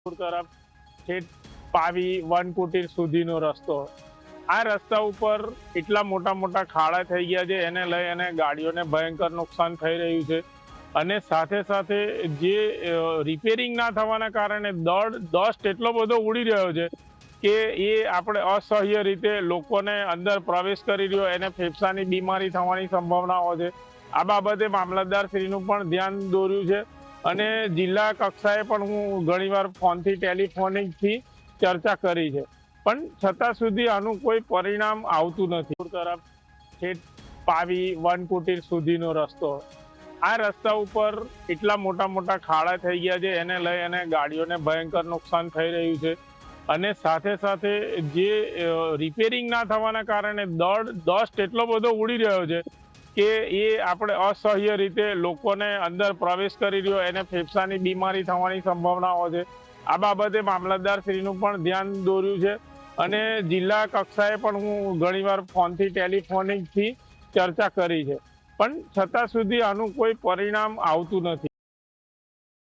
તરફ ઠેઠ પાવી વનકુટીર સુધીનો રસ્તો આ રસ્તા ઉપર એટલા મોટા મોટા ખાડા થઈ ગયા છે, એને લઈ અને ગાડીઓને ભયંકર નુકસાન થઈ રહ્યું છે અને સાથે સાથે જે રિપેરિંગ ના થવાના કારણે ડસ્ટ એટલો બધો ઉડી રહ્યો છે કે એ આપણે અસહ્ય રીતે લોકોને અંદર પ્રવેશ કરી રહ્યો, એને ફેફસાની બીમારી થવાની સંભાવનાઓ છે। આ બાબતે મામલતદારશ્રીનું પણ ધ્યાન દોર્યું છે અને જિલ્લા કક્ષાએ પણ હું ઘણીવાર ફોનથી ટેલિફોનિકથી ચર્ચા કરી છે, પણ છતાં સુધી આનું કોઈ પરિણામ આવતું નથી। તરફ ઠેઠ પાવી વનકુટીર સુધીનો રસ્તો આ રસ્તા ઉપર એટલા મોટા મોટા ખાડા થઈ ગયા છે, એને લઈ અને ગાડીઓને ભયંકર નુકસાન થઈ રહ્યું છે અને સાથે સાથે જે રિપેરિંગ ના થવાના કારણે ડસ્ટ એટલો બધો ઉડી રહ્યો છે કે એ આપણે અસહ્ય રીતે લોકોને અંદર પ્રવેશ કરી રહ્યો, એને ફેફસાની બીમારી થવાની સંભાવનાઓ છે। આ બાબતે મામલતદારશ્રીનું પણ ધ્યાન દોર્યું છે અને જિલ્લા કક્ષાએ પણ હું ઘણીવાર ફોનથી ટેલિફોનિકથી ચર્ચા કરી છે, પણ છતાં સુધી આનું કોઈ પરિણામ આવતું નથી।